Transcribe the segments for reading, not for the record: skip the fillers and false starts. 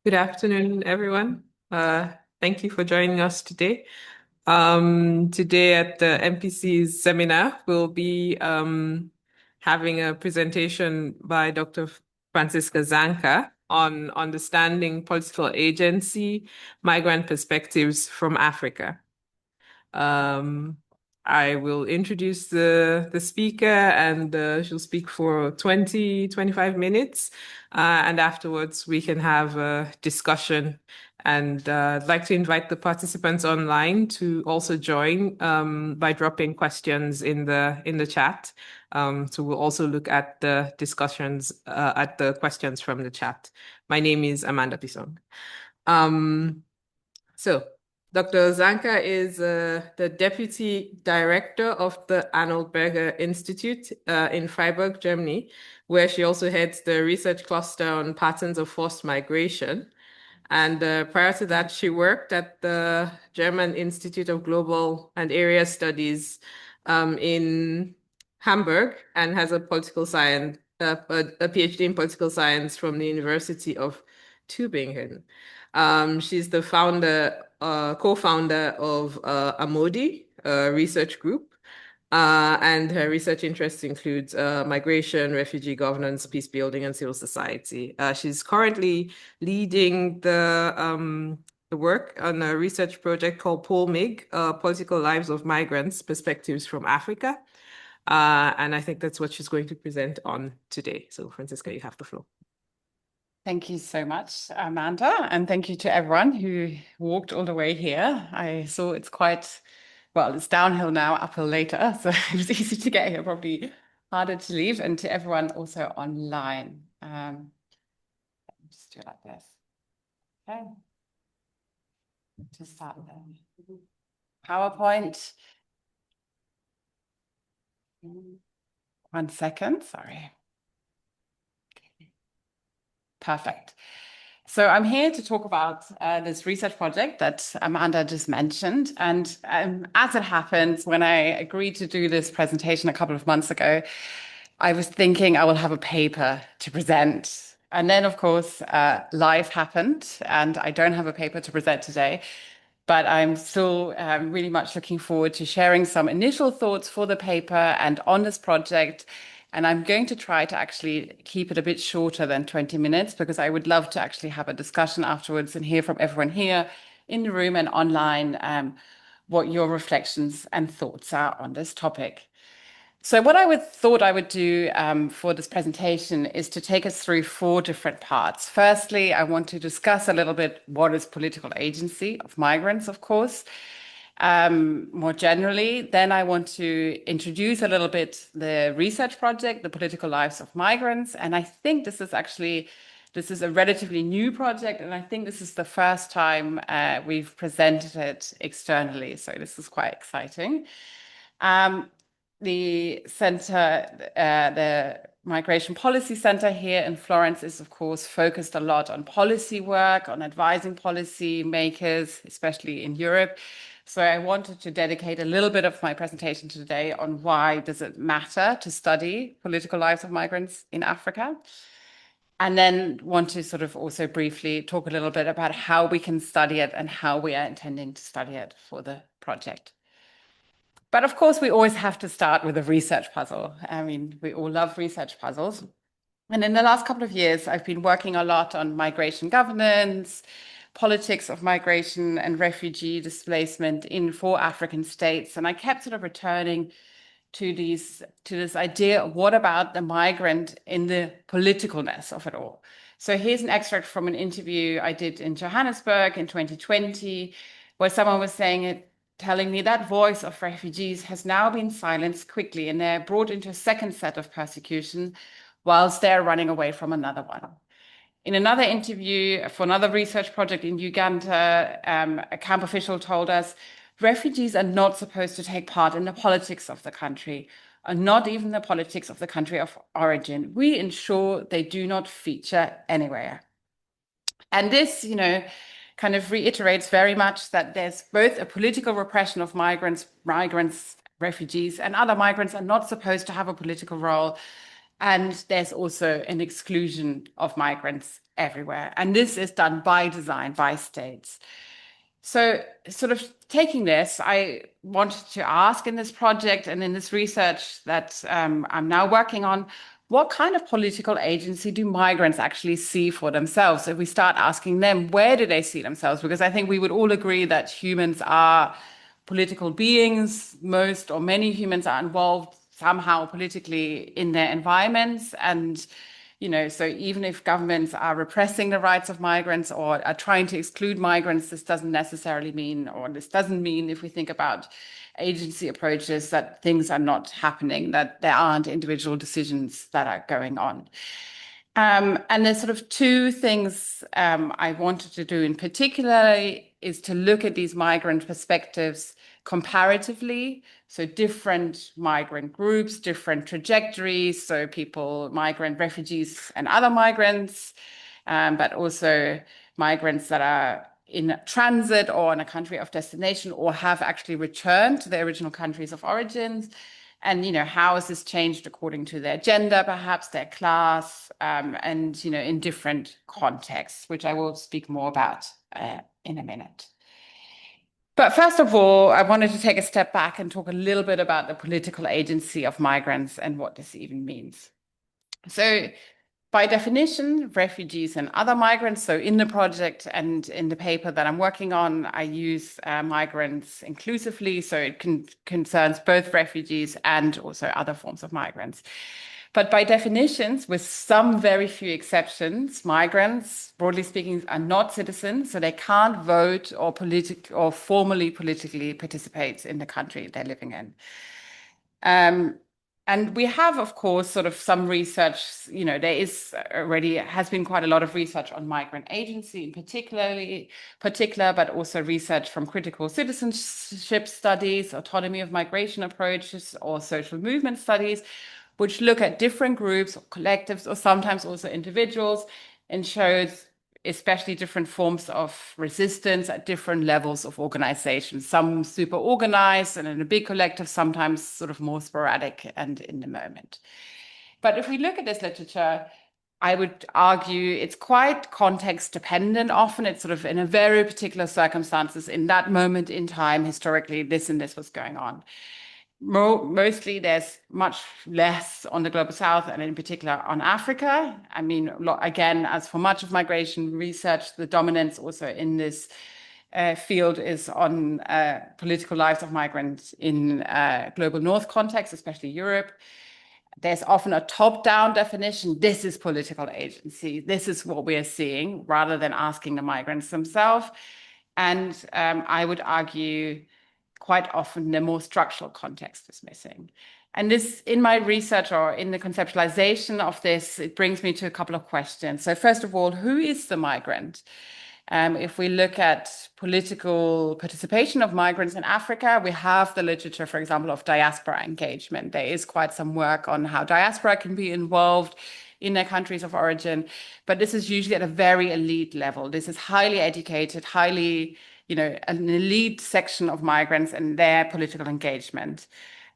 Good afternoon, everyone. Thank you for joining us today. Today at the MPC's seminar, we'll be having a presentation by Dr. Franzisca Zanker on understanding political agency, migrant perspectives from Africa. Um, I will introduce the speaker and she'll speak for 25 minutes. And afterwards we can have a discussion. And I'd like to invite the participants online to also join by dropping questions in the chat. So we'll also look at the discussions at the questions from the chat. My name is Amanda Pisong. So, Dr. Zanker is the Deputy Director of the Arnold-Bergstraesser-Institute in Freiburg, Germany, where she also heads the research cluster on patterns of forced migration. And prior to that, she worked at the German Institute of Global and Area Studies in Hamburg and has a political science, a PhD in political science from the University of Tübingen. She's the co-founder of Amodi, a research group, and her research interests include migration, refugee governance, peace building, and civil society. She's currently leading the work on a research project called POLMIG, Political Lives of Migrants, Perspectives from Africa. And I think that's what she's going to present on today. So, Franzisca, you have the floor. Thank you so much, Amanda, and thank you to everyone who walked all the way here. I saw it's it's downhill now, uphill later, so it was easy to get here, probably harder to leave, and to everyone also online. Just do it like this. Okay. To start then. PowerPoint. 1 second, sorry. Perfect. So I'm here to talk about this research project that Amanda just mentioned. And as it happens, when I agreed to do this presentation a couple of months ago, I was thinking I will have a paper to present. And then, of course, life happened, and I don't have a paper to present today. But I'm still really much looking forward to sharing some initial thoughts for the paper and on this project. And I'm going to try to actually keep it a bit shorter than 20 minutes because I would love to actually have a discussion afterwards and hear from everyone here in the room and online what your reflections and thoughts are on this topic. So what I thought I would do for this presentation is to take us through 4 different parts. Firstly, I want to discuss a little bit what is political agency of migrants, of course, more generally. Then I want to introduce a little bit the research project, the political lives of migrants. And I think this is a relatively new project, and I think this is the first time we've presented it externally. So this is quite exciting. The center, the Migration Policy Center here in Florence is, of course, focused a lot on policy work, on advising policy makers, especially in Europe. So I wanted to dedicate a little bit of my presentation today on why does it matter to study political lives of migrants in Africa. And then want to sort of also briefly talk a little bit about how we can study it and how we are intending to study it for the project. But of course, we always have to start with a research puzzle. I mean, we all love research puzzles. And in the last couple of years, I've been working a lot on migration governance, politics of migration and refugee displacement in 4 African states. And I kept sort of returning to this idea of what about the migrant in the politicalness of it all. So here's an extract from an interview I did in Johannesburg in 2020, where someone was telling me that voice of refugees has now been silenced quickly, and they're brought into a second set of persecution whilst they're running away from another one. In another interview for another research project in Uganda, a camp official told us, refugees are not supposed to take part in the politics of the country, and not even the politics of the country of origin. We ensure they do not feature anywhere. And this, kind of reiterates very much that there's both a political repression of migrants, refugees, and other migrants are not supposed to have a political role And there's also an exclusion of migrants everywhere. And this is done by design, by states. So, sort of taking this, I wanted to ask in this project and in this research that I'm now working on, what kind of political agency do migrants actually see for themselves? If we start asking them, where do they see themselves? Because I think we would all agree that humans are political beings. Most or many humans are involved somehow politically in their environments. And so even if governments are repressing the rights of migrants or are trying to exclude migrants, this doesn't necessarily mean, or this doesn't mean, if we think about agency approaches, that things are not happening, that there aren't individual decisions that are going on. And there's sort of two things I wanted to do in particular is to look at these migrant perspectives comparatively. So different migrant groups, different trajectories. So people, migrant refugees and other migrants, but also migrants that are in transit or in a country of destination or have actually returned to their original countries of origins. And, how has this changed according to their gender, perhaps their class, and, in different contexts, which I will speak more about in a minute. But first of all, I wanted to take a step back and talk a little bit about the political agency of migrants and what this even means. So by definition, refugees and other migrants, so in the project and in the paper that I'm working on, I use migrants inclusively, so it concerns both refugees and also other forms of migrants. But by definitions, with some very few exceptions, migrants, broadly speaking, are not citizens, so they can't vote or formally politically participate in the country they're living in. And we have, of course, sort of some research, has been quite a lot of research on migrant agency in particular, but also research from critical citizenship studies, autonomy of migration approaches, or social movement studies, which look at different groups or collectives or sometimes also individuals and shows especially different forms of resistance at different levels of organization. Some super organized and in a big collective, sometimes sort of more sporadic and in the moment. But if we look at this literature, I would argue it's quite context dependent. Often it's sort of in a very particular circumstances in that moment in time, historically, this and this was going on. Mostly there's much less on the global south and in particular on Africa. I mean, again, as for much of migration research, the dominance also in this field is on political lives of migrants in global north context, especially Europe. There's often a top-down definition. This is political agency. This is what we are seeing, rather than asking the migrants themselves. And I would argue quite often the more structural context is missing. And this, in my research or in the conceptualization of this, it brings me to a couple of questions. So first of all, who is the migrant? If we look at political participation of migrants in Africa, we have the literature, for example, of diaspora engagement. There is quite some work on how diaspora can be involved in their countries of origin, but this is usually at a very elite level. This is highly educated, highly an elite section of migrants and their political engagement.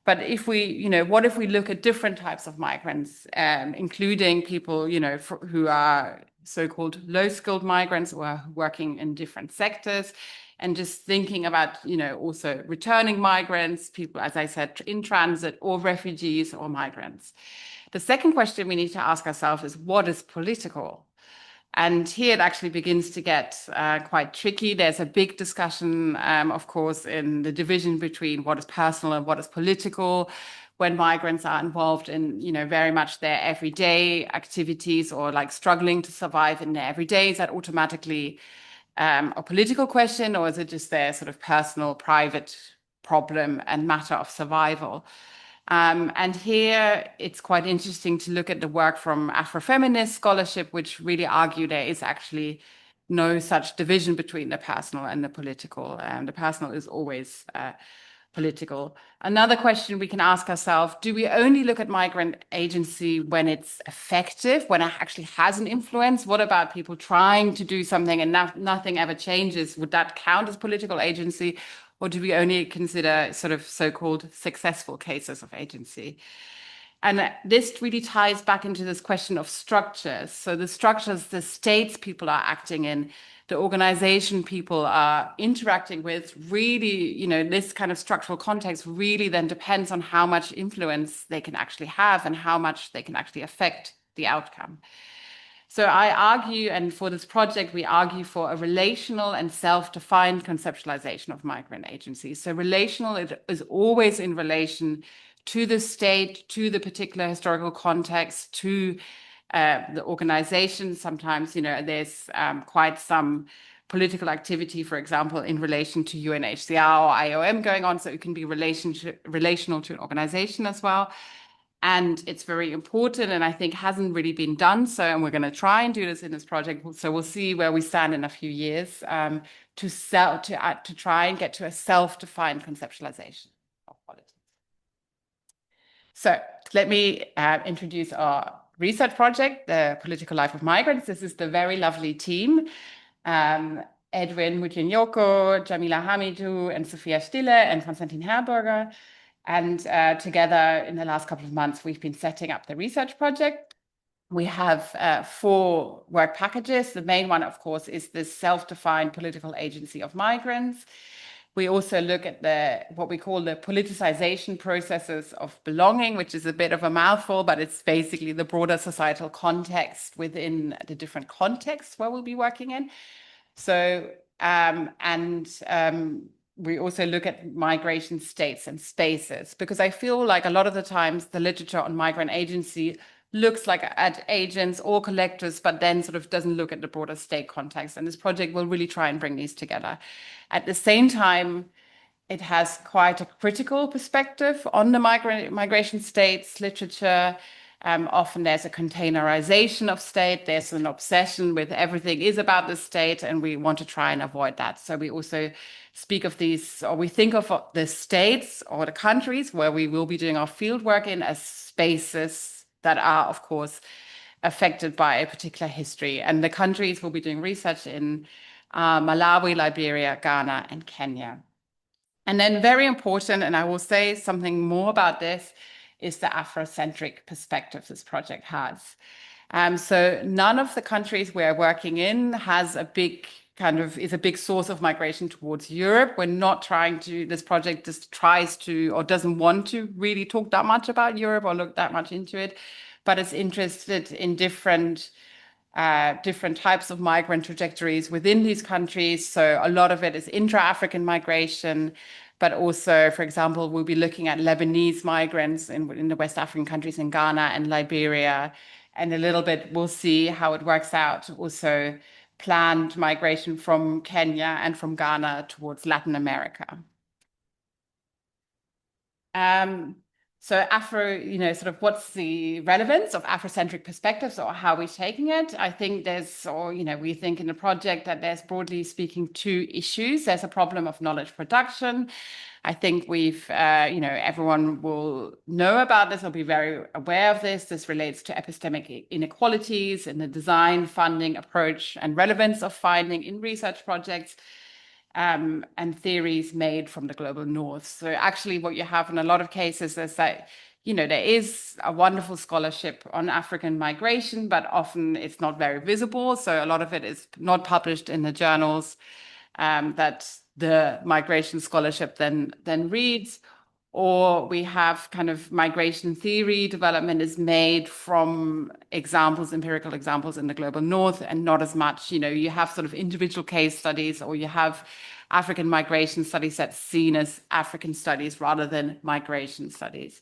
But if we, what if we look at different types of migrants, including people, who are so-called low-skilled migrants who are working in different sectors, and just thinking about, also returning migrants, people, as I said, in transit, or refugees or migrants. The second question we need to ask ourselves is, what is political? And here it actually begins to get quite tricky. There's a big discussion, of course, in the division between what is personal and what is political when migrants are involved in, very much their everyday activities or like struggling to survive in their everyday. Is that automatically a political question, or is it just their sort of personal, private problem and matter of survival? And here it's quite interesting to look at the work from Afrofeminist scholarship, which really argue there is actually no such division between the personal and the political. The personal is always political. Another question we can ask ourselves, do we only look at migrant agency when it's effective, when it actually has an influence? What about people trying to do something and nothing ever changes? Would that count as political agency? Or do we only consider sort of so-called successful cases of agency? And this really ties back into this question of structures. So the structures, the states people are acting in, the organization people are interacting with, really, this kind of structural context really then depends on how much influence they can actually have and how much they can actually affect the outcome. So I argue, and for this project, we argue for a relational and self-defined conceptualization of migrant agencies. So relational is always in relation to the state, to the particular historical context, to the organization. Sometimes, there's quite some political activity, for example, in relation to UNHCR or IOM going on. So it can be relational to an organization as well. And it's very important, and I think hasn't really been done. So, and we're going to try and do this in this project. So we'll see where we stand in a few years to try and get to a self-defined conceptualization of politics. So let me introduce our research project, the Political Life of Migrants. This is the very lovely team. Edwin Mutinyoko, Jamila Hamidou, and Sophia Stille, and Konstantin Herberger. And together in the last couple of months, we've been setting up the research project. We have 4 work packages. The main one, of course, is this self-defined political agency of migrants. We also look at what we call the politicization processes of belonging, which is a bit of a mouthful, but it's basically the broader societal context within the different contexts where we'll be working in. So, we also look at migration states and spaces, because I feel like a lot of the times the literature on migrant agency looks like at agents or collectors, but then sort of doesn't look at the broader state context. And this project will really try and bring these together. At the same time, it has quite a critical perspective on the migration states literature. Often there's a containerization of state. There's an obsession with everything is about the state, and we want to try and avoid that. So we also speak of these, or we think of the states or the countries where we will be doing our field work in as spaces that are, of course, affected by a particular history. And the countries we'll be doing research in Malawi, Liberia, Ghana, and Kenya. And then very important, and I will say something more about this, is the Afrocentric perspective this project has. So none of the countries we're working in is a big source of migration towards Europe. We're not trying to, this project just tries to, or doesn't want to really talk that much about Europe or look that much into it, but it's interested in different types of migrant trajectories within these countries. So a lot of it is intra-African migration, but also, for example, we'll be looking at Lebanese migrants in the West African countries in Ghana and Liberia. And a little bit, we'll see how it works out. Also planned migration from Kenya and from Ghana towards Latin America. So sort of what's the relevance of Afrocentric perspectives, or how we're taking it? I think we think in the project that there's, broadly speaking, 2 issues. There's a problem of knowledge production. I think everyone will know about this or be very aware of this. This relates to epistemic inequalities in the design, funding, approach, and relevance of finding in research projects. And theories made from the global north. So actually what you have in a lot of cases is that, there is a wonderful scholarship on African migration, but often it's not very visible. So a lot of it is not published in the journals that the migration scholarship then reads. Or we have kind of migration theory development is made from empirical examples in the global north, and not as much, you have sort of individual case studies, or you have African migration studies that's seen as African studies rather than migration studies.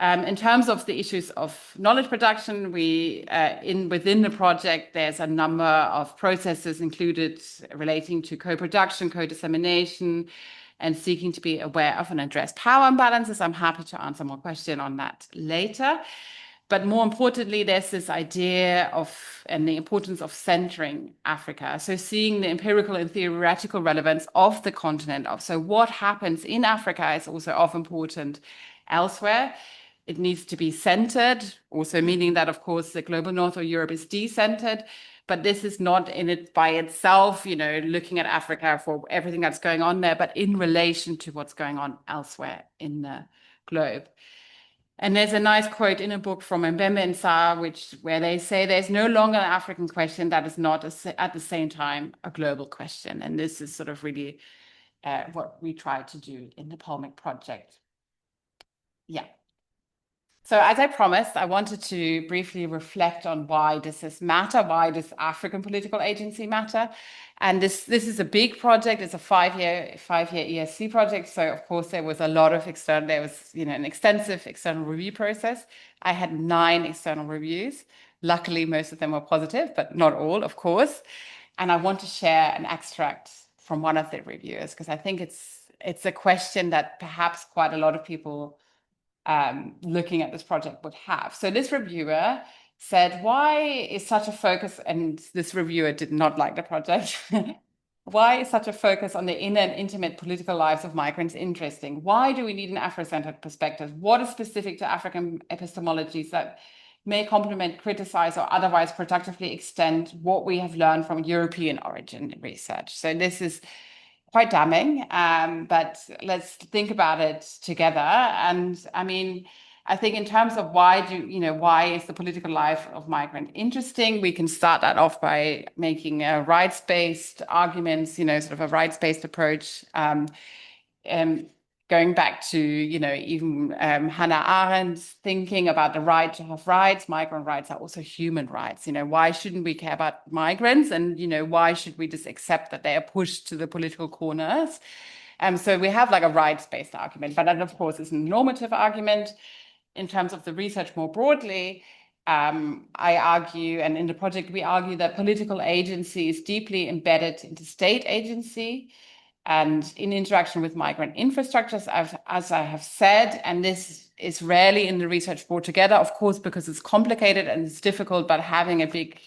In terms of the issues of knowledge production, within the project, there's a number of processes included relating to co-production, co-dissemination, and seeking to be aware of and address power imbalances. I'm happy to answer more questions on that later. But more importantly, there's this idea and the importance of centering Africa. So seeing the empirical and theoretical relevance of the continent. So what happens in Africa is also of importance elsewhere. It needs to be centered, also meaning that, of course, the global north or Europe is decentered. But this is not in it by itself, looking at Africa for everything that's going on there, but in relation to what's going on elsewhere in the globe. And there's a nice quote in a book from Mbembe and Sarr, where they say there's no longer an African question that is not at the same time a global question. And this is sort of really what we try to do in the Polmic project. Yeah. So as I promised, I wanted to briefly reflect on why does this matter? Why does African political agency matter? And this is a big project. It's a five-year ESC project. So of course there was an extensive external review process. I had 9 external reviews. Luckily, most of them were positive, but not all, of course. And I want to share an extract from one of the reviewers because I think it's a question that perhaps quite a lot of people looking at this project would have. So this reviewer said, why is such a focus, and this reviewer did not like the project, why is such a focus on the inner and intimate political lives of migrants interesting? Why do we need an Afrocentered perspective? What is specific to African epistemologies that may complement, criticize, or otherwise productively extend what we have learned from European origin research? So this is quite damning, but let's think about it together. And I mean, I think in terms of why is the political life of migrant interesting, we can start that off by making a rights-based arguments, sort of a rights-based approach. Going back to, even Hannah Arendt's thinking about the right to have rights, migrant rights are also human rights. Why shouldn't we care about migrants? And, why should we just accept that they are pushed to the political corners? So we have like a rights-based argument, but that, of course, is a normative argument. In terms of the research more broadly, I argue, and in the project, we argue that political agency is deeply embedded into state agency and in interaction with migrant infrastructures, as I have said, and this is rarely in the research brought together, of course, because it's complicated and it's difficult, but having a big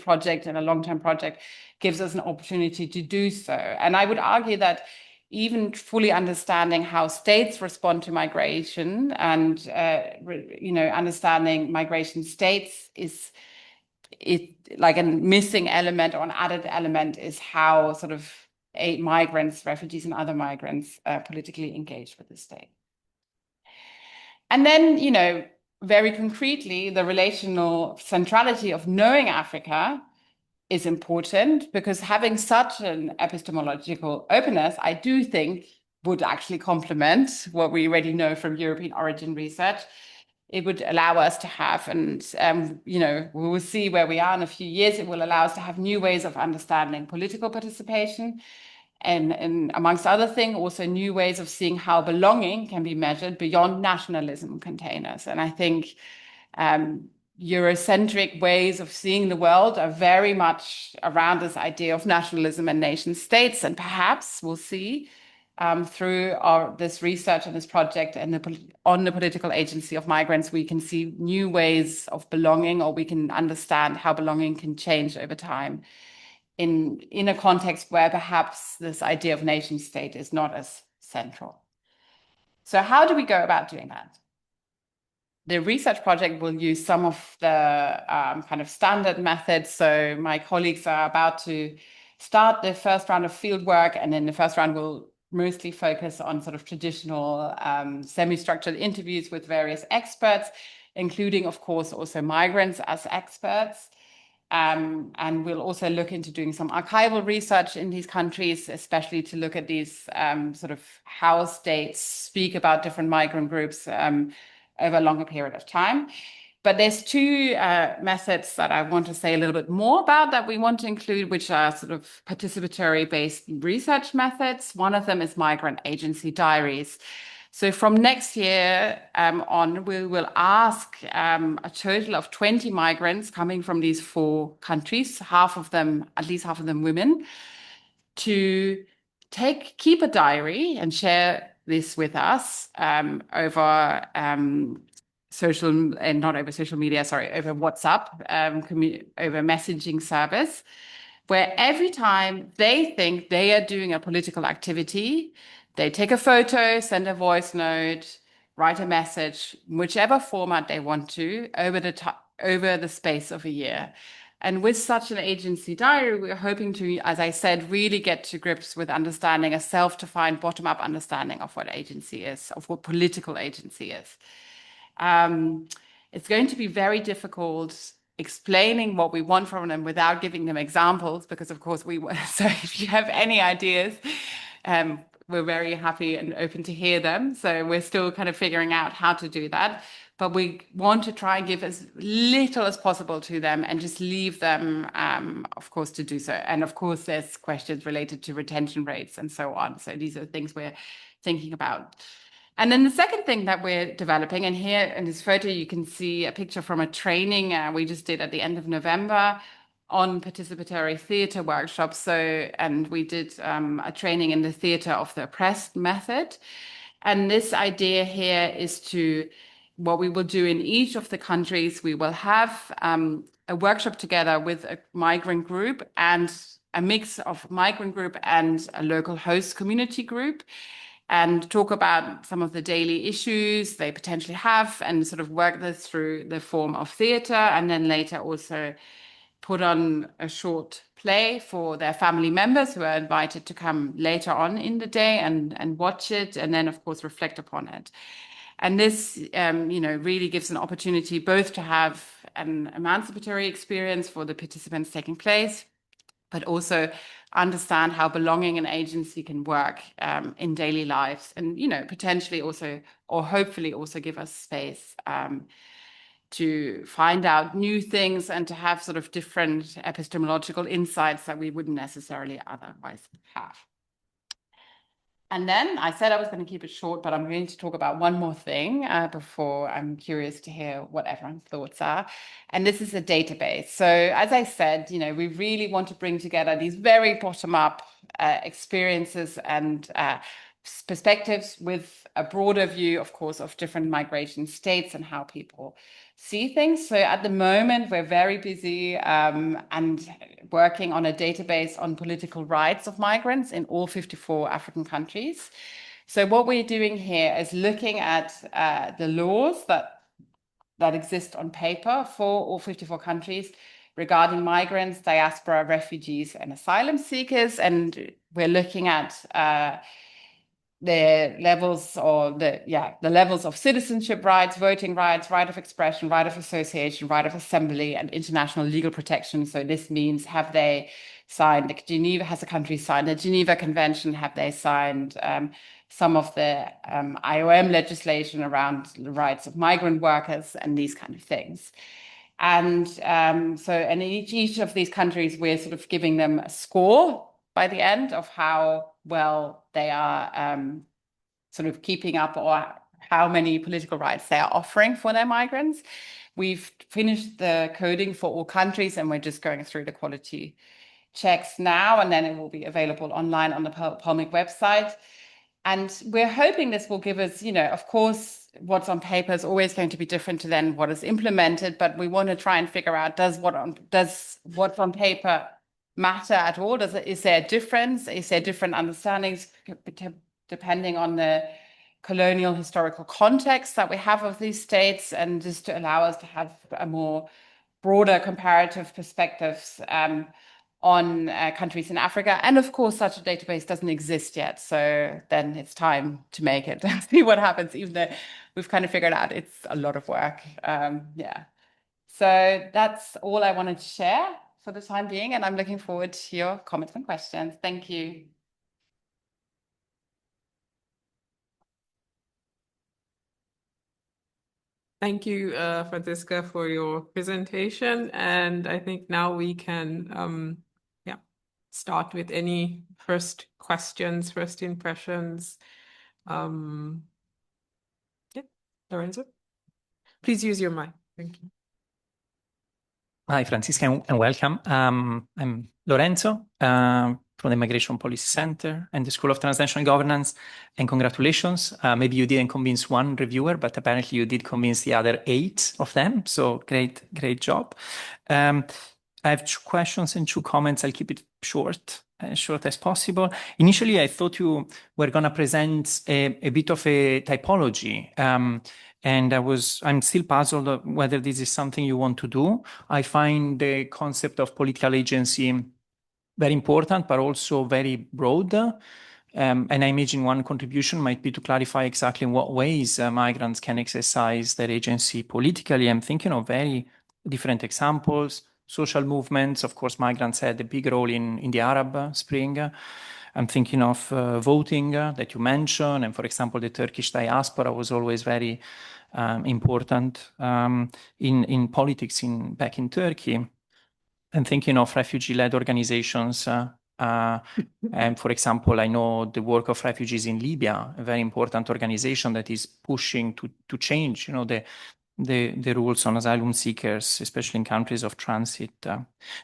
project and a long-term project gives us an opportunity to do so. And I would argue that even fully understanding how states respond to migration and, understanding migration states is like a missing element or an added element is how sort of migrants, refugees, and other migrants politically engage with the state. And then, very concretely, the relational centrality of knowing Africa is important because having such an epistemological openness, I do think, would actually complement what we already know from European origin research. It would allow us to have, and we will see where we are in a few years, it will allow us to have new ways of understanding political participation. And amongst other things, also new ways of seeing how belonging can be measured beyond nationalism containers. And I think Eurocentric ways of seeing the world are very much around this idea of nationalism and nation states. And perhaps we'll see through this research and this project and on the political agency of migrants, we can see new ways of belonging, or we can understand how belonging can change over time in a context where perhaps this idea of nation state is not as central. So how do we go about doing that? The research project will use some of the kind of standard methods. So my colleagues are about to start the first round of field work, and then the first round will mostly focus on sort of traditional semi-structured interviews with various experts, including, of course, also migrants as experts. And we'll also look into doing some archival research in these countries, especially to look at these sort of how states speak about different migrant groups over a longer period of time. But there's 2 methods that I want to say a little bit more about that we want to include, which are sort of participatory-based research methods. One of them is migrant agency diaries. So from next year on, we will ask a total of 20 migrants coming from these 4 countries, at least half of them women, to keep a diary and share this with us over not over social media, sorry, over WhatsApp, over messaging service, where every time they think they are doing a political activity, they take a photo, send a voice note, write a message, whichever format they want to, over the space of a year. And with such an agency diary, we're hoping to, as I said, really get to grips with understanding a self-defined bottom-up understanding of what agency is, of what political agency is. It's going to be very difficult explaining what we want from them without giving them examples, because of course so if you have any ideas, we're very happy and open to hear them. So we're still kind of figuring out how to do that, but we want to try and give as little as possible to them and just leave them, of course, to do so. And of course, there's questions related to retention rates and so on. So these are things we're thinking about. And then the second thing that we're developing, and here in this photo, you can see a picture from a training we just did at the end of November on participatory theatre workshops. So, and we did a training in the theatre of the oppressed method. And this idea here is what we will do in each of the countries, we will have a workshop together with a migrant group and a mix of migrant group and a local host community group, and talk about some of the daily issues they potentially have and sort of work this through the form of theatre, and then later also put on a short play for their family members who are invited to come later on in the day and watch it, and then of course reflect upon it. And this, really gives an opportunity both to have an emancipatory experience for the participants taking place, but also understand how belonging and agency can work in daily lives, and potentially also, or hopefully also, give us space to find out new things and to have sort of different epistemological insights that we wouldn't necessarily otherwise have. And then I said I was going to keep it short, but I'm going to talk about one more thing before. I'm curious to hear what everyone's thoughts are. And this is a database. So as I said, we really want to bring together these very bottom-up experiences and perspectives with a broader view, of course, of different migration states and how people see things. So at the moment, we're very busy and working on a database on political rights of migrants in all 54 African countries. So what we're doing here is looking at the laws that exist on paper for all 54 countries regarding migrants, diaspora, refugees, and asylum seekers. And we're looking at the levels of citizenship rights, voting rights, right of expression, right of association, right of assembly, and international legal protection. So this means, has a country signed the Geneva Convention? Have they signed some of the IOM legislation around the rights of migrant workers and these kind of things? And in each of these countries, we're sort of giving them a score by the end of how well they are sort of keeping up, or how many political rights they are offering for their migrants. We've finished the coding for all countries, and we're just going through the quality checks now, and then it will be available online on the Palmic website. And we're hoping this will give us, of course, what's on paper is always going to be different to then what is implemented, but we want to try and figure out, does what's on paper matter at all? Is there a difference? Is there different understandings depending on the colonial historical context that we have of these states, and just to allow us to have a more broader comparative perspectives on countries in Africa? And of course, such a database doesn't exist yet. So then it's time to make it and see what happens, even though we've kind of figured out it's a lot of work. So that's all I wanted to share for the time being, and I'm looking forward to your comments and questions. Thank you. Thank you, Franzisca, for your presentation. And I think now we can start with any first questions, first impressions. Lorenzo, please use your mic. Thank you. Hi, Franzisca, and welcome. I'm Lorenzo from the Migration Policy Center and the School of Transnational Governance, and congratulations. Maybe you didn't convince one reviewer, but apparently you did convince the other 8 of them. So great job. I have 2 questions and 2 comments. I'll keep it short, as short as possible. Initially, I thought you were going to present a bit of a typology. And I'm still puzzled whether this is something you want to do. I find the concept of political agency very important, but also very broad. And I imagine one contribution might be to clarify exactly in what ways migrants can exercise their agency politically. I'm thinking of very different examples. Social movements, of course, migrants had a big role in the Arab Spring. I'm thinking of voting that you mentioned, and for example, the Turkish diaspora was always very important in politics back in Turkey. I'm thinking of refugee-led organizations. And for example, I know the work of refugees in Libya, a very important organization that is pushing to change, the rules on asylum seekers, especially in countries of transit.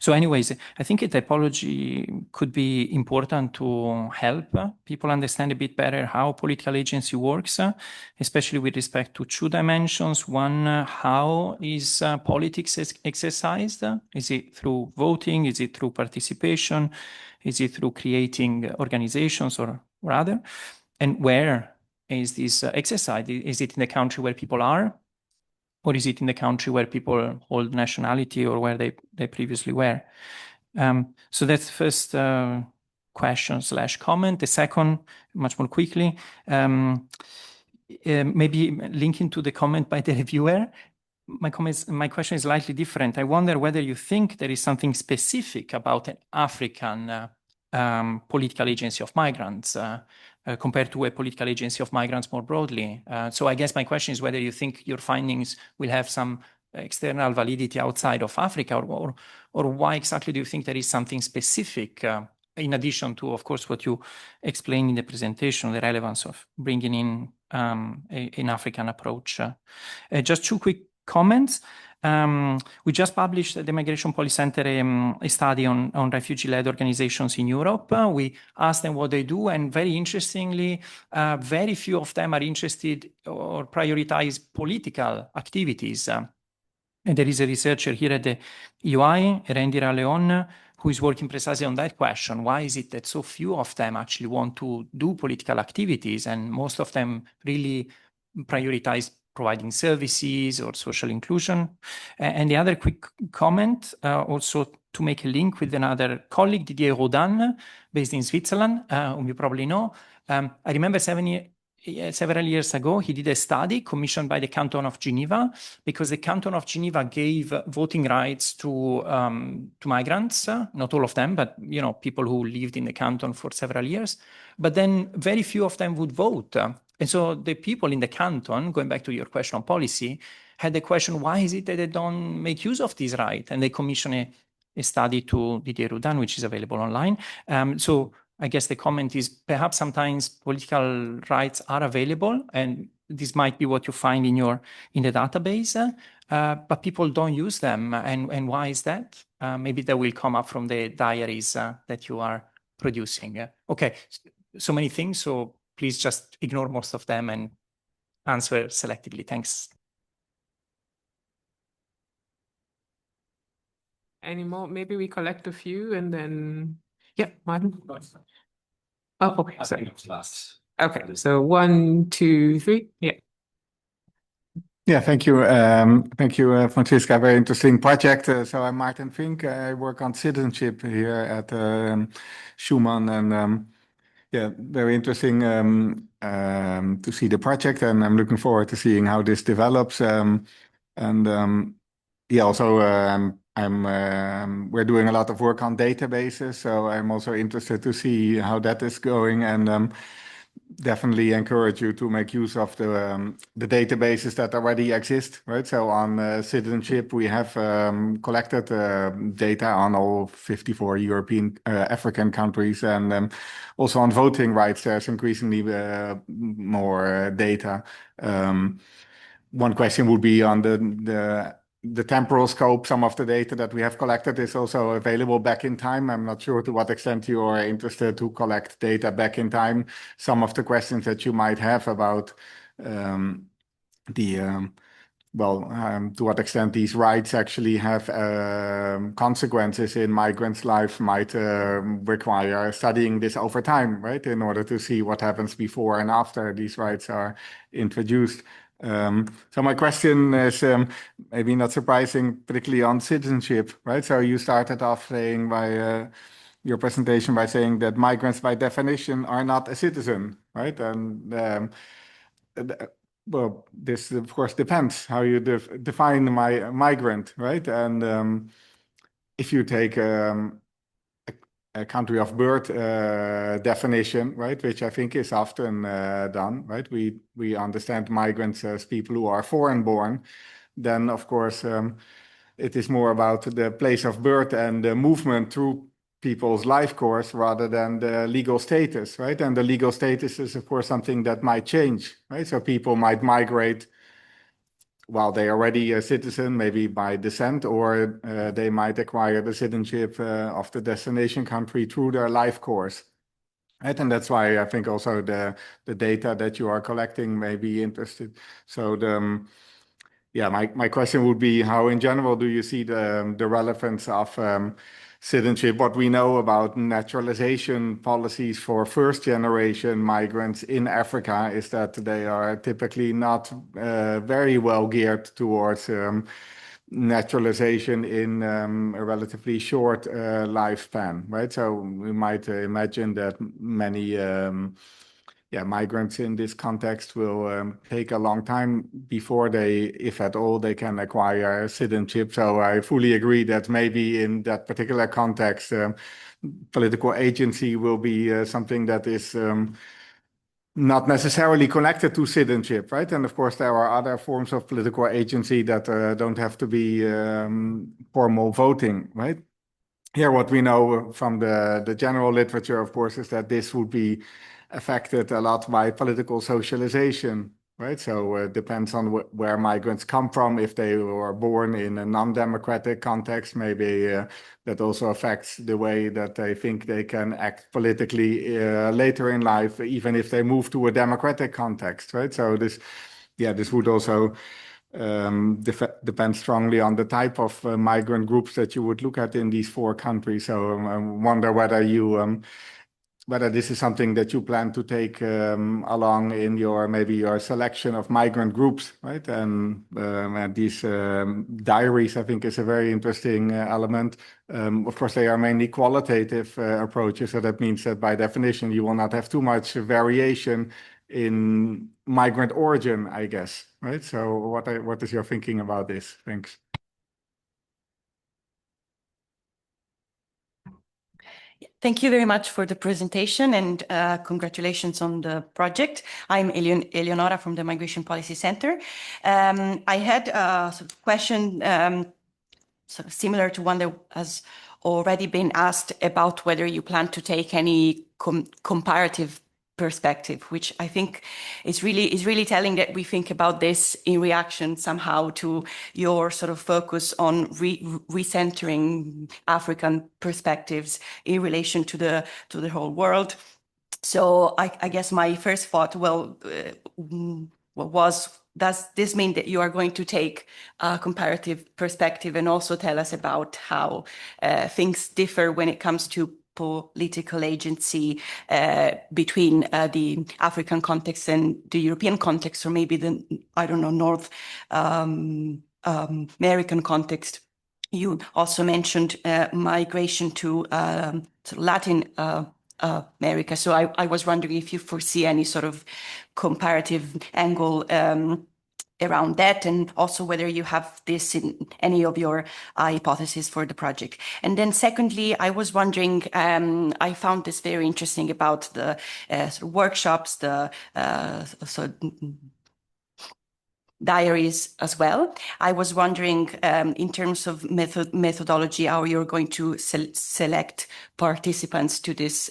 So anyways, I think a typology could be important to help people understand a bit better how political agency works, especially with respect to two dimensions. One, how is politics exercised? Is it through voting? Is it through participation? Is it through creating organizations or other? And where is this exercise? Is it in the country where people are? Or is it in the country where people hold nationality or where they previously were? So that's the first question/comment. The second, much more quickly, maybe linking to the comment by the reviewer. My question is slightly different. I wonder whether you think there is something specific about an African political agency of migrants compared to a political agency of migrants more broadly. So I guess my question is whether you think your findings will have some external validity outside of Africa, or why exactly do you think there is something specific in addition to, of course, what you explained in the presentation, the relevance of bringing in an African approach. Just two quick comments. We just published at the Migration Policy Center a study on refugee-led organizations in Europe. We asked them what they do, and very interestingly, very few of them are interested or prioritize political activities. And there is a researcher here at the UI, Rendira Leon, who is working precisely on that question. Why is it that so few of them actually want to do political activities, and most of them really prioritize providing services or social inclusion? And the other quick comment, also to make a link with another colleague, Didier Rodin, based in Switzerland, whom you probably know. I remember several years ago, he did a study commissioned by the Canton of Geneva, because the Canton of Geneva gave voting rights to migrants, not all of them, but people who lived in the canton for several years. But then very few of them would vote. And so the people in the canton, going back to your question on policy, had the question, why is it that they don't make use of this right? And they commissioned a study to Didier Rodin, which is available online. So I guess the comment is perhaps sometimes political rights are available, and this might be what you find in the database, but people don't use them. And why is that? Maybe that will come up from the diaries that you are producing. Okay, so many things. So please just ignore most of them and answer selectively. Thanks. Any more? Maybe we collect a few and then, yeah, Martin. Oh, okay. Sorry. Okay, so 1, 2, 3. Yeah. Yeah, thank you. Thank you, Franzisca. Very interesting project. So I'm Martin Fink. I work on citizenship here at Schumann, and yeah, very interesting to see the project, and I'm looking forward to seeing how this develops. Yeah, also we're doing a lot of work on databases, so I'm also interested to see how that is going, and definitely encourage you to make use of the databases that already exist, right? So on citizenship, we have collected data on all 54 European, African countries, and also on voting rights, there's increasingly more data. One question would be on the temporal scope. Some of the data that we have collected is also available back in time. I'm not sure to what extent you are interested to collect data back in time. Some of the questions that you might have about to what extent these rights actually have consequences in migrants' life might require studying this over time, right? In order to see what happens before and after these rights are introduced. So my question is maybe not surprising, particularly on citizenship, right? So you started off saying by your presentation by saying that migrants by definition are not a citizen, right? And well, this of course depends how you define migrant, right? And if you take a country of birth definition, right, which I think is often done, right? We understand migrants as people who are foreign born. Then, of course, it is more about the place of birth and the movement through people's life course rather than the legal status, right? And the legal status is, of course, something that might change, right? So people might migrate while they're already a citizen, maybe by descent, or they might acquire the citizenship of the destination country through their life course. Right? And that's why I think also the data that you are collecting may be interested. So my question would be, how in general do you see the relevance of citizenship? What we know about naturalization policies for first generation migrants in Africa is that they are typically not very well geared towards naturalization in a relatively short lifespan, right? So we might imagine that many migrants in this context will take a long time before they, if at all, they can acquire citizenship. So I fully agree that maybe in that particular context, political agency will be something that is not necessarily connected to citizenship, right? And of course, there are other forms of political agency that don't have to be formal voting, right? Here, what we know from the general literature, of course, is that this would be affected a lot by political socialization, right? So it depends on where migrants come from. If they were born in a non-democratic context, maybe that also affects the way that they think they can act politically later in life, even if they move to a democratic context, right? So this would also depends strongly on the type of migrant groups that you would look at in these four countries. So I wonder whether whether this is something that you plan to take along in your selection of migrant groups, right? And these diaries, I think, is a very interesting element. Of course, they are mainly qualitative approaches, so that means that by definition you will not have too much variation in migrant origin, I guess, right? So what is your thinking about this? Thanks. Thank you very much for the presentation and congratulations on the project. I'm Eleonora from the Migration Policy Center. I had a sort of question sort of similar to one that has already been asked about whether you plan to take any comparative perspective, which I think is really telling that we think about this in reaction somehow to your sort of focus on recentering African perspectives in relation to the whole world. So I guess my first thought, does this mean that you are going to take a comparative perspective and also tell us about how things differ when it comes to political agency between the African context and the European context, or maybe the, I don't know, North American context? You also mentioned migration to Latin America. So I was wondering if you foresee any sort of comparative angle around that, and also whether you have this in any of your hypotheses for the project. And then secondly, I was wondering, I found this very interesting about the sort of workshops, the diaries as well. I was wondering, in terms of methodology, how you're going to select participants to this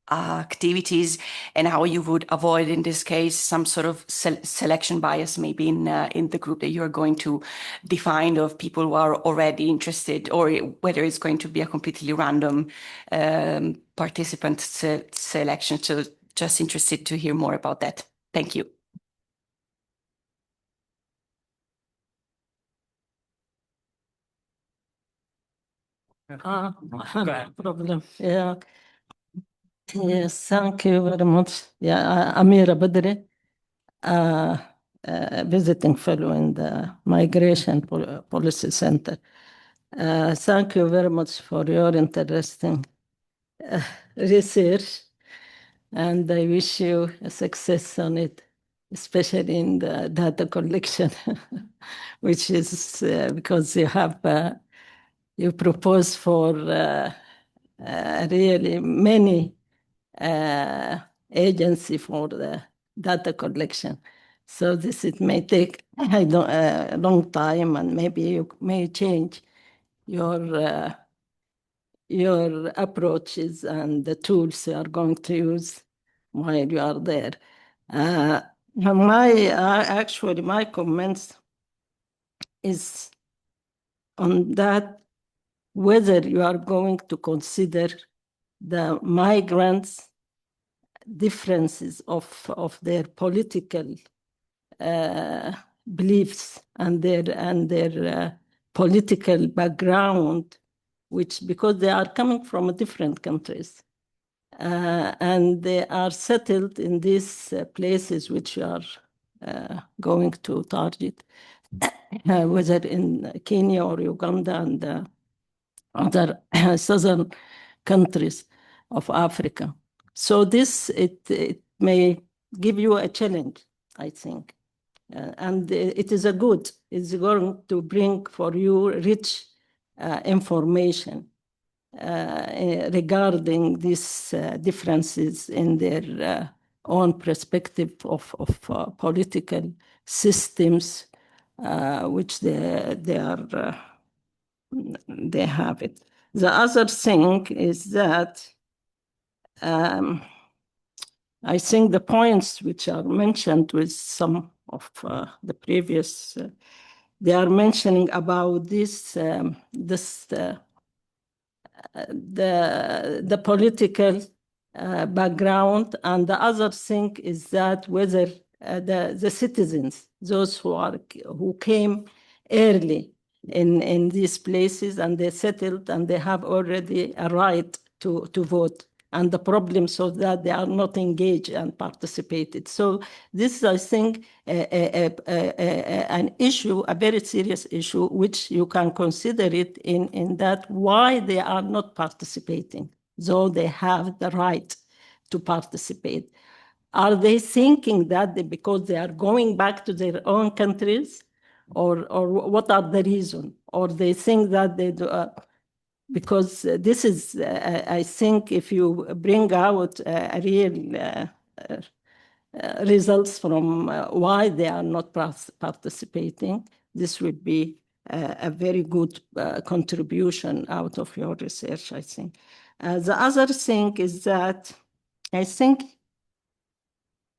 activities, and how you would avoid, in this case, some sort of selection bias, maybe in the group that you're going to define of people who are already interested, or whether it's going to be a completely random participant selection. So just interested to hear more about that. Thank you. Problem. Yeah. Yes, thank you very much. Yeah, Amira Badri, visiting fellow in the Migration Policy Center. Thank you very much for your interesting research, and I wish you a success on it, especially in the data collection, which is because you propose for really many agency for the data collection. So it may take a long time, and maybe you may change your approaches and the tools you are going to use while you are there. Actually, my comments is on that, whether you are going to consider the migrants' differences of their political beliefs and their political background, which because they are coming from different countries and they are settled in these places which you are going to target, whether in Kenya or Uganda and other southern countries of Africa. So it may give you a challenge, I think. And it is it's going to bring for you rich information regarding these differences in their own perspective of political systems, which they have it. The other thing is that I think the points which are mentioned with some of the previous, they are mentioning about the political background, and the other thing is that whether the citizens, those who came early in these places and they settled and they have already a right to vote, and the problem so that they are not engaged and participated. So this is, I think, an issue, a very serious issue, which you can consider it in that why they are not participating, though they have the right to participate. Are they thinking that because they are going back to their own countries, or what are the reasons? Or they think that they do, because this is, I think, if you bring out real results from why they are not participating, this would be a very good contribution out of your research, I think. The other thing is that I think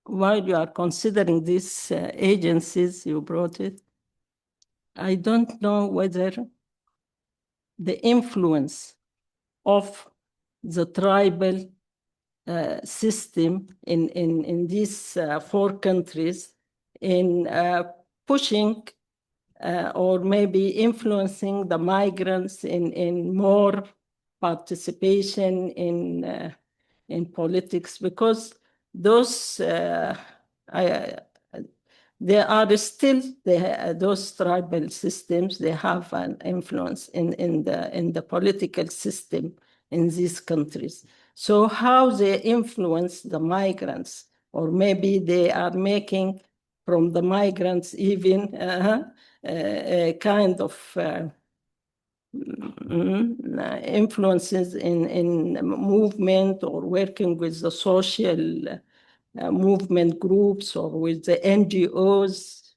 while you are considering these agencies, you brought it, I don't know whether the influence of the tribal system in these four countries in pushing or maybe influencing the migrants in more participation in politics, because those there are still those tribal systems. They have an influence in the political system in these countries. So how they influence the migrants, or maybe they are making from the migrants even a kind of influences in movement, or working with the social movement groups or with the NGOs,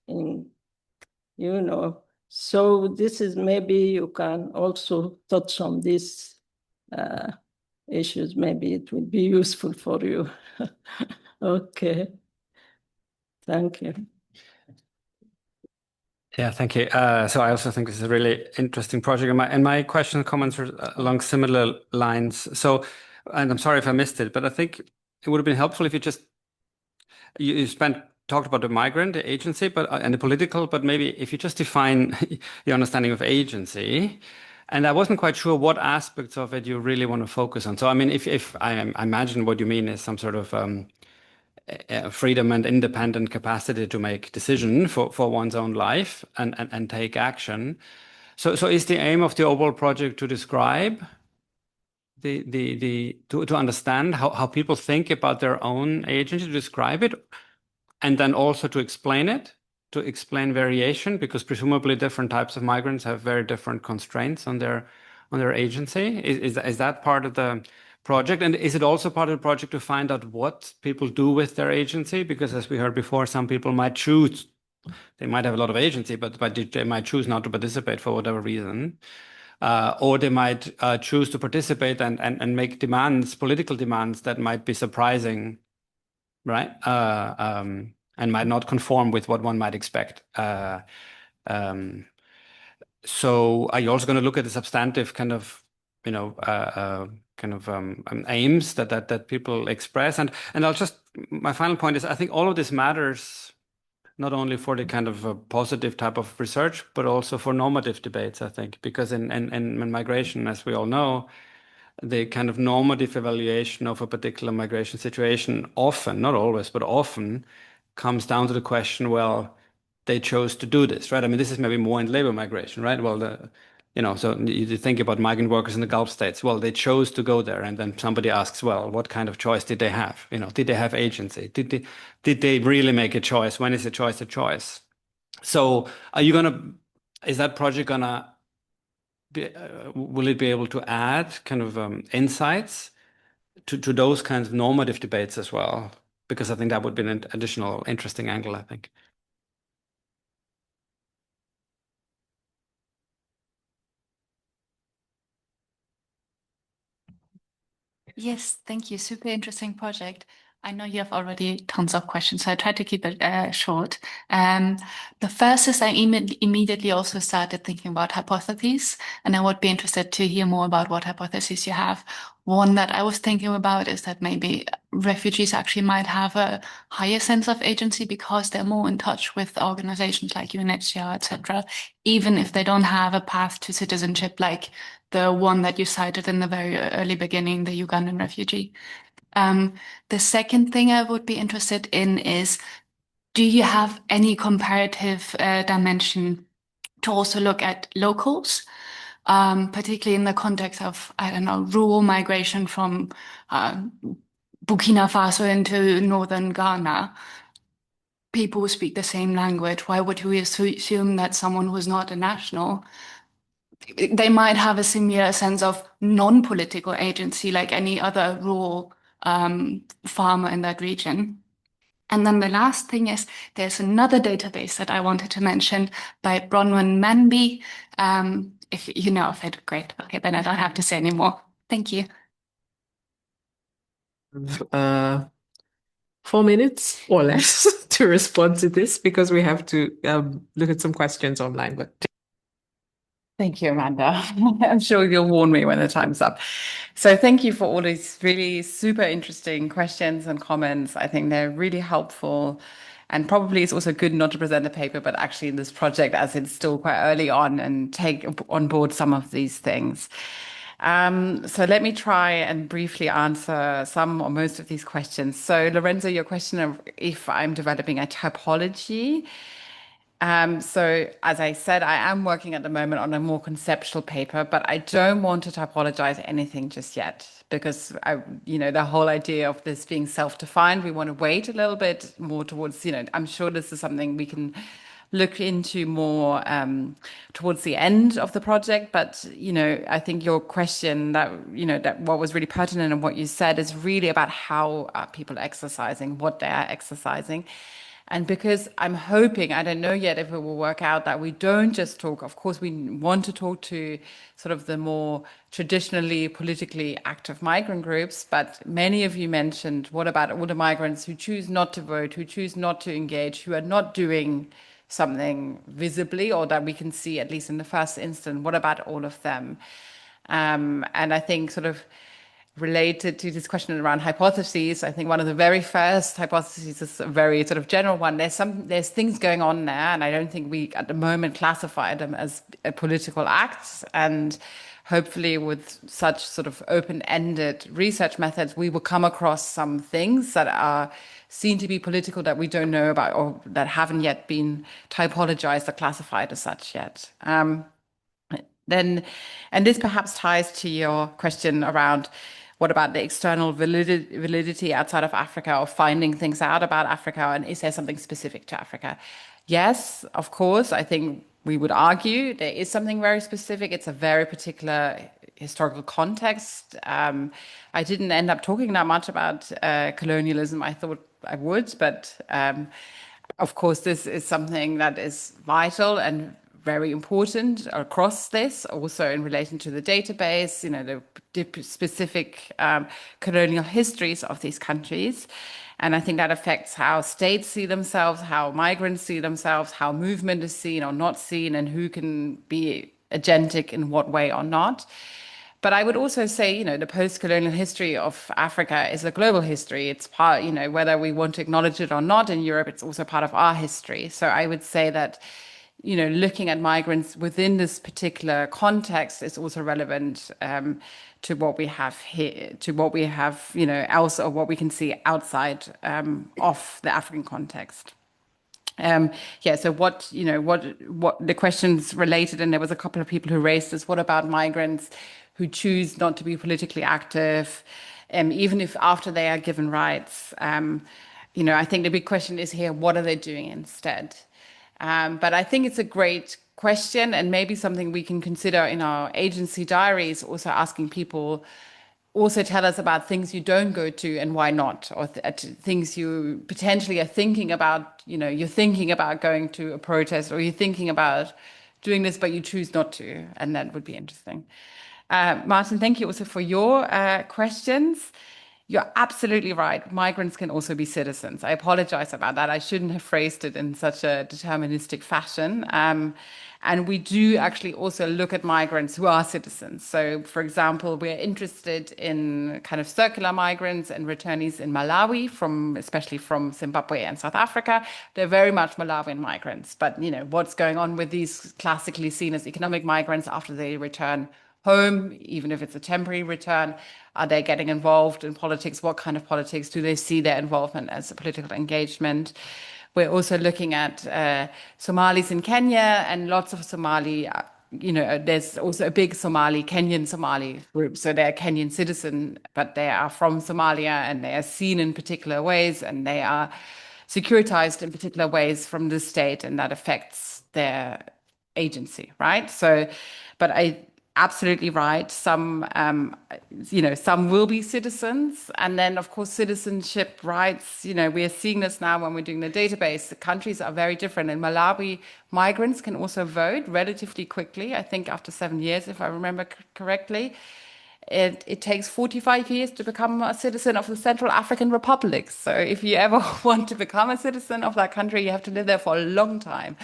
So this is, maybe you can also touch on these issues. Maybe it would be useful for you. Okay. Thank you. Yeah, thank you. So I also think this is a really interesting project, and my question and comments are along similar lines. So, and I'm sorry if I missed it, but I think it would have been helpful if you just talked about the migrant agency, and the political, but maybe if you just define your understanding of agency. And I wasn't quite sure what aspects of it you really want to focus on. So, I mean, if I imagine what you mean is some sort of freedom and independent capacity to make decision for one's own life and take action. So is the aim of the overall project to describe to understand how people think about their own agency, to describe it, and then also to explain it, to explain variation, because presumably different types of migrants have very different constraints on their agency. Is that part of the project? And is it also part of the project to find out what people do with their agency? Because as we heard before, some people might choose, they might have a lot of agency, but they might choose not to participate for whatever reason. Or they might choose to participate and make demands, political demands that might be surprising, right? And might not conform with what one might expect. So are you also going to look at the substantive kind of, aims that people express? And I'll just, my final point is, I think all of this matters not only for the kind of a positive type of research, but also for normative debates, I think, because in migration, as we all know, the kind of normative evaluation of a particular migration situation often, not always, but often comes down to the question, well, they chose to do this, right? I mean, this is maybe more in labor migration, right? Well, so you think about migrant workers in the Gulf states. Well, they chose to go there. And then somebody asks, well, what kind of choice did they have? Did they have agency? Did they really make a choice? When is a choice a choice? So is that project gonna will it be able to add kind of insights to those kinds of normative debates as well? Because I think that would be an additional interesting angle, I think. Yes, thank you. Super interesting project. I know you have already tons of questions, so I try to keep it short. The first is I immediately also started thinking about hypotheses, and I would be interested to hear more about what hypotheses you have. One that I was thinking about is that maybe refugees actually might have a higher sense of agency because they're more in touch with organizations like UNHCR, etc., even if they don't have a path to citizenship like the one that you cited in the very early beginning, the Ugandan refugee. The second thing I would be interested in is, do you have any comparative dimension to also look at locals, particularly in the context of, I don't know, rural migration from Burkina Faso into northern Ghana? People who speak the same language. Why would we assume that someone who's not a national, they might have a similar sense of non-political agency like any other rural farmer in that region? And then the last thing is, there's another database that I wanted to mention by Bronwyn Manby. If you know of it, great. Okay, then I don't have to say anymore. Thank you. 4 minutes or less to respond to this because we have to look at some questions online. But thank you, Amanda. I'm sure you'll warn me when the time's up. So thank you for all these really super interesting questions and comments. I think they're really helpful. And probably it's also good not to present a paper, but actually in this project, as it's still quite early on, and take on board some of these things. So let me try and briefly answer some or most of these questions. So Lorenzo, your question of if I'm developing a typology. So as I said, I am working at the moment on a more conceptual paper, but I don't want to typologize anything just yet because the whole idea of this being self-defined, we want to wait a little bit more towards, I'm sure this is something we can look into more towards the end of the project. But, I think your question that what was really pertinent and what you said is really about how are people exercising, what they are exercising. And because I'm hoping, I don't know yet if it will work out, that we don't just talk, of course, we want to talk to sort of the more traditionally politically active migrant groups, but many of you mentioned, what about all the migrants who choose not to vote, who choose not to engage, who are not doing something visibly or that we can see, at least in the first instance? What about all of them? And I think sort of related to this question around hypotheses, I think one of the very first hypotheses is a very sort of general one. There's things going on there, and I don't think we at the moment classify them as political acts. And hopefully with such sort of open-ended research methods, we will come across some things that are seen to be political that we don't know about or that haven't yet been typologized or classified as such yet. And this perhaps ties to your question around what about the external validity outside of Africa, or finding things out about Africa, and is there something specific to Africa? Yes, of course. I think we would argue there is something very specific. It's a very particular historical context. I didn't end up talking that much about colonialism. I thought I would, but of course, this is something that is vital and very important across this, also in relation to the database, the specific colonial histories of these countries. And I think that affects how states see themselves, how migrants see themselves, how movement is seen or not seen, and who can be agentic in what way or not. But I would also say, the post-colonial history of Africa is a global history. It's part, whether we want to acknowledge it or not in Europe, it's also part of our history. So I would say that, looking at migrants within this particular context is also relevant to what we have here, to what we have, else, or what we can see outside of the African context. So what the questions related, and there was a couple of people who raised this, what about migrants who choose not to be politically active, even if after they are given rights? I think the big question is here, what are they doing instead? But I think it's a great question, and maybe something we can consider in our agency diaries, also asking people, also tell us about things you don't go to and why not, or things you potentially are thinking about, you're thinking about going to a protest, or you're thinking about doing this, but you choose not to, and that would be interesting. Martin, thank you also for your questions. You're absolutely right. Migrants can also be citizens. I apologize about that. I shouldn't have phrased it in such a deterministic fashion. And we do actually also look at migrants who are citizens. So, for example, we're interested in kind of circular migrants and returnees in Malawi, especially from Zimbabwe and South Africa. They're very much Malawian migrants. But, what's going on with these classically seen as economic migrants after they return home, even if it's a temporary return? Are they getting involved in politics? What kind of politics? Do they see their involvement as a political engagement? We're also looking at Somalis in Kenya, and lots of Somali, there's also a big Kenyan Somali group. So they're Kenyan citizen, but they are from Somalia, and they are seen in particular ways, and they are securitized in particular ways from the state, and that affects their agency, right? So, but absolutely right. Some will be citizens. And then, of course, citizenship rights, we are seeing this now when we're doing the database. The countries are very different. In Malawi, migrants can also vote relatively quickly, I think after 7 years, if I remember correctly. It takes 45 years to become a citizen of the Central African Republic. So if you ever want to become a citizen of that country, you have to live there for a long time.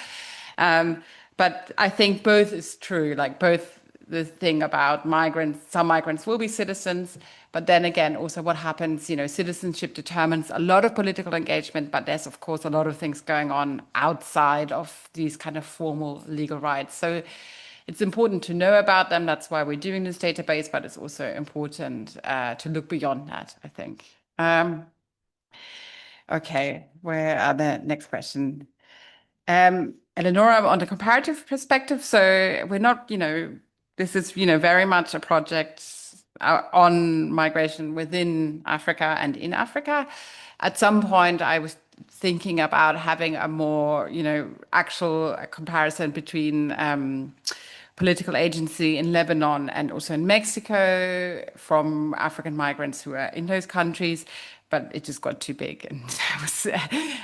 But I think both is true, both the thing about migrants, some migrants will be citizens, but then again, also what happens, citizenship determines a lot of political engagement, but there's of course a lot of things going on outside of these kind of formal legal rights. So it's important to know about them. That's why we're doing this database, but it's also important to look beyond that, I think. Okay, where are the next question? Eleonora, on the comparative perspective, so we're not, this is, very much a project on migration within Africa and in Africa. At some point, I was thinking about having a more, actual comparison between political agency in Lebanon and also in Mexico from African migrants who are in those countries. But it just got too big and I was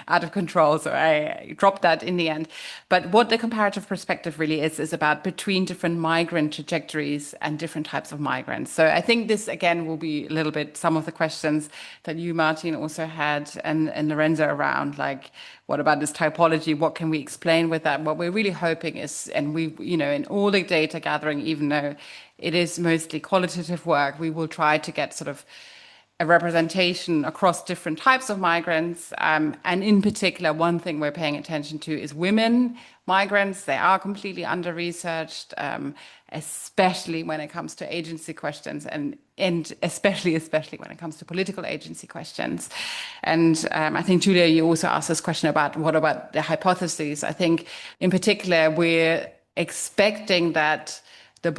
out of control. So I dropped that in the end. But what the comparative perspective really is about between different migrant trajectories and different types of migrants. So I think this, again, will be a little bit some of the questions that you, Martin, also had and Lorenzo around, what about this typology? What can we explain with that? What we're really hoping is, and we, in all the data gathering, even though it is mostly qualitative work, we will try to get sort of a representation across different types of migrants. And in particular, one thing we're paying attention to is women migrants. They are completely under-researched, especially when it comes to agency questions and especially when it comes to political agency questions. And I think, Julia, you also asked this question about what about the hypotheses. I think in particular, we're expecting that the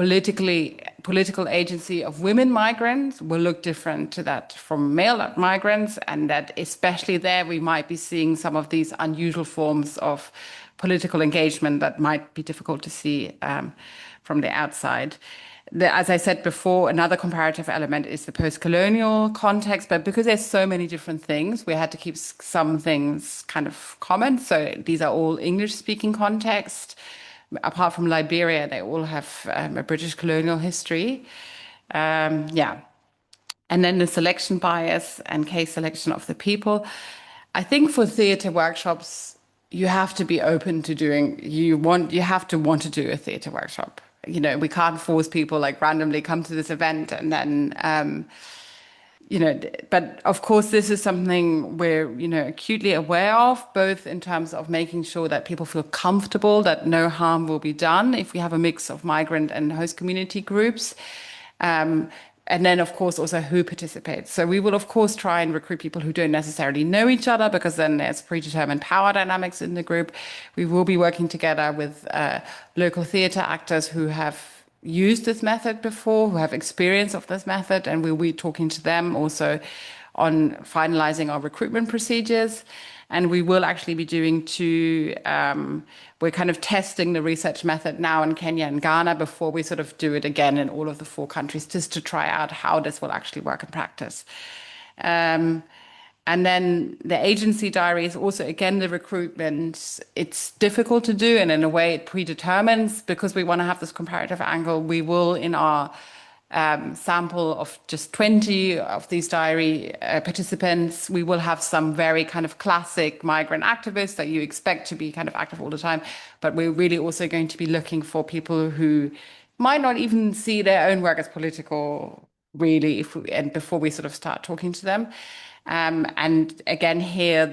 political agency of women migrants will look different to that from male migrants, and that especially there we might be seeing some of these unusual forms of political engagement that might be difficult to see from the outside. As I said before, another comparative element is the post-colonial context, but because there's so many different things, we had to keep some things kind of common. So these are all English-speaking contexts. Apart from Liberia, they all have a British colonial history. Yeah. And then the selection bias and case selection of the people. I think for theatre workshops, you have to be open to doing, you have to want to do a theatre workshop. You know, we can't force people like randomly come to this event and then, you know, but of course, this is something we're, you know, acutely aware of, both in terms of making sure that people feel comfortable, that no harm will be done if we have a mix of migrant and host community groups. And then, of course, also who participates. So we will, of course, try and recruit people who don't necessarily know each other, because then there's predetermined power dynamics in the group. We will be working together with local theatre actors who have used this method before, who have experience of this method, and we'll be talking to them also on finalizing our recruitment procedures. And we will actually be doing we're kind of testing the research method now in Kenya and Ghana before we sort of do it again in all of the 4 countries, just to try out how this will actually work in practice. And then the agency diary is also, again, the recruitment. It's difficult to do, and in a way it predetermines, because we want to have this comparative angle. We will, in our sample of just 20 of these diary participants, we will have some very kind of classic migrant activists that you expect to be kind of active all the time. But we're really also going to be looking for people who might not even see their own work as political, really, before we sort of start talking to them. And again, here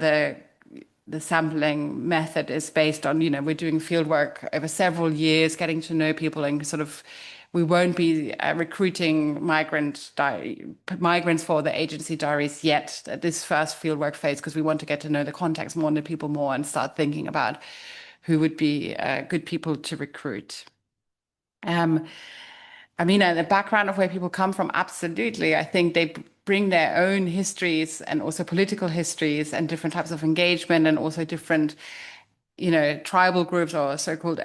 the sampling method is based on, you know, we're doing field work over several years, getting to know people, and sort of, we won't be recruiting migrants for the agency diaries yet at this first fieldwork phase, because we want to get to know the context more and the people more, and start thinking about who would be good people to recruit. I mean, the background of where people come from, absolutely. I think they bring their own histories, and also political histories, and different types of engagement, and also different, you know, tribal groups, or so-called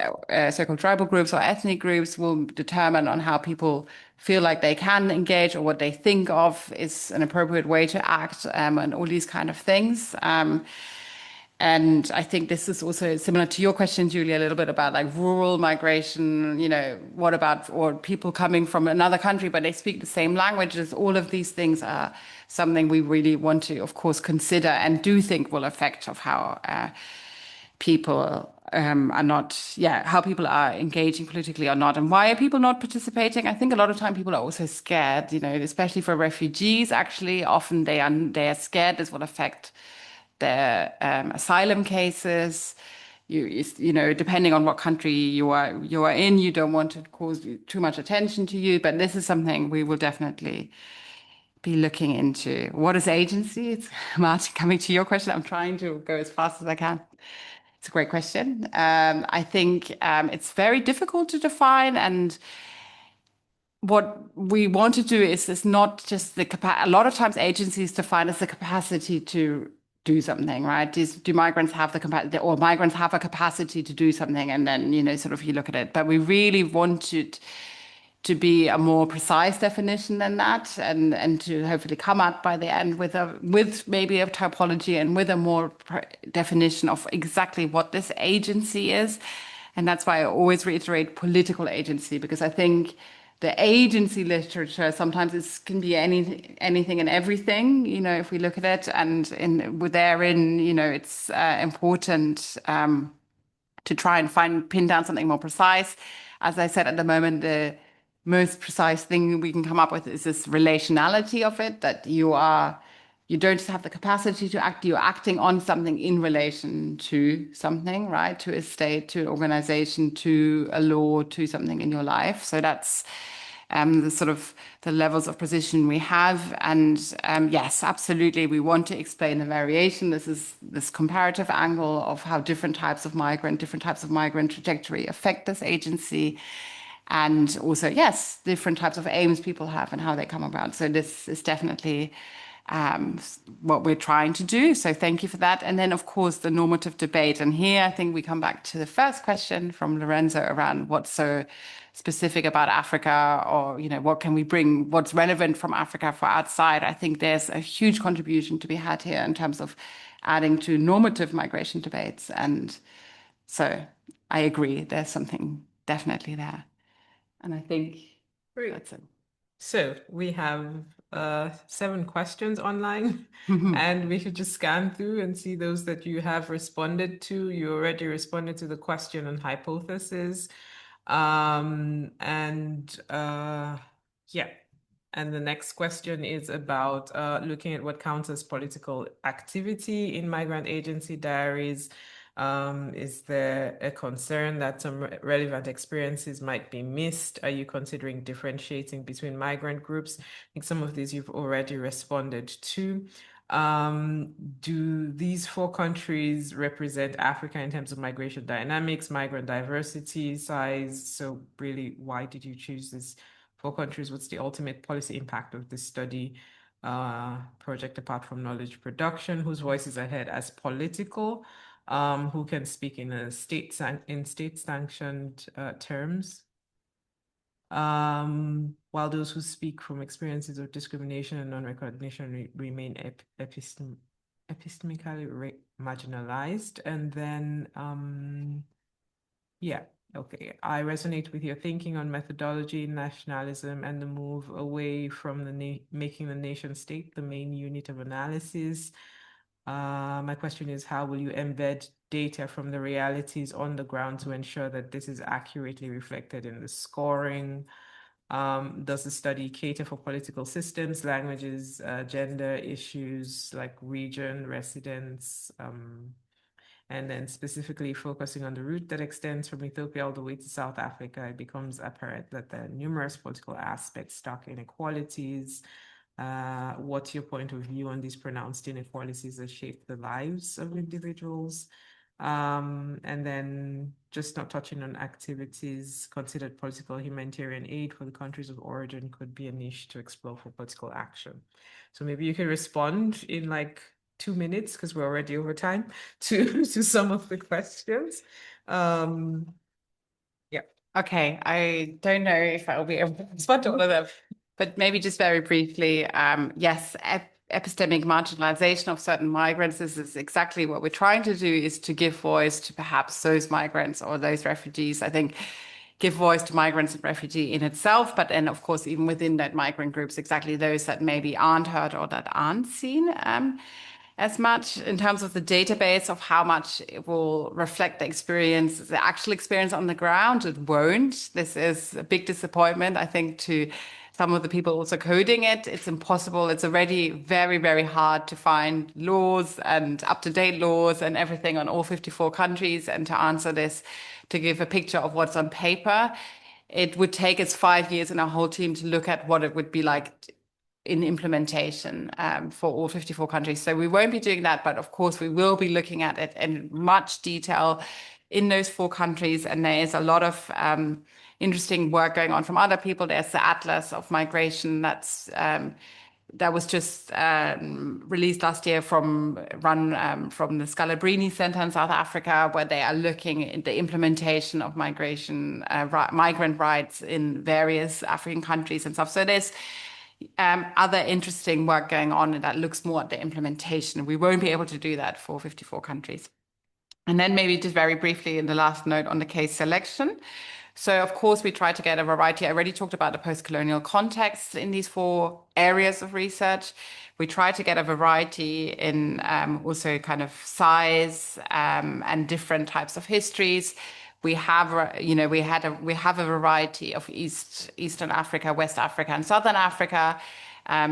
tribal groups or ethnic groups, will determine on how people feel like they can engage, or what they think of is an appropriate way to act, and all these kind of things. And I think this is also similar to your question, Julia, a little bit about like rural migration, you know, what about, or people coming from another country, but they speak the same languages. All of these things are something we really want to, of course, consider, and do think will affect of how people how people are engaging politically or not. And why are people not participating? I think a lot of time people are also scared, you know, especially for refugees. Actually, often they are scared this will affect their asylum cases. You know, depending on what country you are in, you don't want to cause too much attention to you. But this is something we will definitely be looking into. What is agency? It's Martin, coming to your question. I'm trying to go as fast as I can. It's a great question. I think it's very difficult to define, and what we want to do is not just the capacity. A lot of times agencies define as the capacity to do something, right? Do migrants have the capacity, or migrants have a capacity to do something, and then, you know, sort of you look at it. But we really want it to be a more precise definition than that, and to hopefully come out by the end with maybe a typology, and with a more definition of exactly what this agency is. And that's why I always reiterate political agency, because I think the agency literature sometimes can be anything and everything, you know, if we look at it, and therein, you know, it's important to try and pin down something more precise. As I said, at the moment, the most precise thing we can come up with is this relationality of it, that you don't just have the capacity to act, you're acting on something in relation to something, right? To a state, to an organization, to a law, to something in your life. So that's the sort of the levels of precision we have. And yes, absolutely, we want to explain the variation. This is this comparative angle of how different types of migrant trajectory affect this agency. and also, yes, different types of aims people have and how they come about. So this is definitely what we're trying to do. So thank you for that. And then, of course, the normative debate. And here, I think we come back to the first question from Lorenzo around what's so specific about Africa, or, you know, what can we bring, what's relevant from Africa for outside. I think there's a huge contribution to be had here in terms of adding to normative migration debates. And so I agree, there's something definitely there. And I think that's it. So we have 7 questions online, and we should just scan through and see those that you have responded to. You already responded to the question on hypothesis. Yeah. And the next question is about looking at what counts as political activity in migrant agency diaries. Is there a concern that some relevant experiences might be missed? Are you considering differentiating between migrant groups? I think some of these you've already responded to. Do these 4 countries represent Africa in terms of migration dynamics, migrant diversity, size? So really, why did you choose these 4 countries? What's the ultimate policy impact of this study project apart from knowledge production? Whose voice is ahead as political? Who can speak in state-sanctioned terms? While those who speak from experiences of discrimination and non-recognition remain epistemically marginalized. And then, yeah, okay. I resonate with your thinking on methodology, nationalism, and the move away from making the nation state the main unit of analysis. My question is, how will you embed data from the realities on the ground to ensure that this is accurately reflected in the scoring? Does the study cater for political systems, languages, gender issues like region, residents, and then specifically focusing on the route that extends from Ethiopia all the way to South Africa? It becomes apparent that there are numerous political aspects, stark inequalities. What's your point of view on these pronounced inequalities that shape the lives of individuals? And then just not touching on activities considered political humanitarian aid for the countries of origin could be a niche to explore for political action. So maybe you can respond in like 2 minutes, because we're already over time, to some of the questions. Yeah. Okay, I don't know if I will be able to respond to all of them, but maybe just very briefly, yes, epistemic marginalization of certain migrants, this is exactly what we're trying to do, is to give voice to perhaps those migrants or those refugees. I think give voice to migrants and refugee in itself, but then of course, even within that migrant groups, exactly those that maybe aren't heard or that aren't seen as much in terms of the database of how much it will reflect the experience, the actual experience on the ground. It won't. This is a big disappointment, I think, to some of the people also coding it. It's impossible. It's already very, very hard to find laws and up-to-date laws and everything on all 54 countries. And to answer this, to give a picture of what's on paper, it would take us 5 years in our whole team to look at what it would be like in implementation for all 54 countries. So we won't be doing that, but of course we will be looking at it in much detail in those 4 countries. And there is a lot of interesting work going on from other people. There's the Atlas of Migration that was just released last year from the Scalabrini Center in South Africa, where they are looking at the implementation of migration, migrant rights in various African countries and stuff. So there's other interesting work going on that looks more at the implementation. We won't be able to do that for 54 countries. And then maybe just very briefly in the last note on the case selection. So of course we try to get a variety. I already talked about the post-colonial context in these 4 areas of research. We try to get a variety in also kind of size and different types of histories. We have, you know, we have a variety of Eastern Africa, West Africa, and Southern Africa.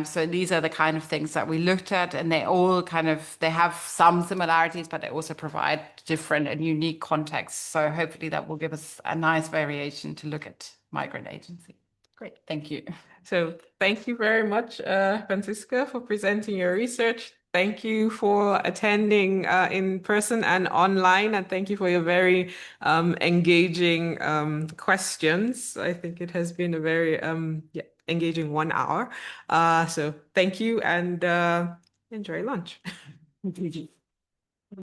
So these are the kind of things that we looked at, and they all they have some similarities, but they also provide different and unique contexts. So hopefully that will give us a nice variation to look at migrant agency. Great, thank you. So thank you very much, Franzisca, for presenting your research. Thank you for attending in person and online, and thank you for your very engaging questions. I think it has been a very engaging 1 hour. So thank you and enjoy lunch.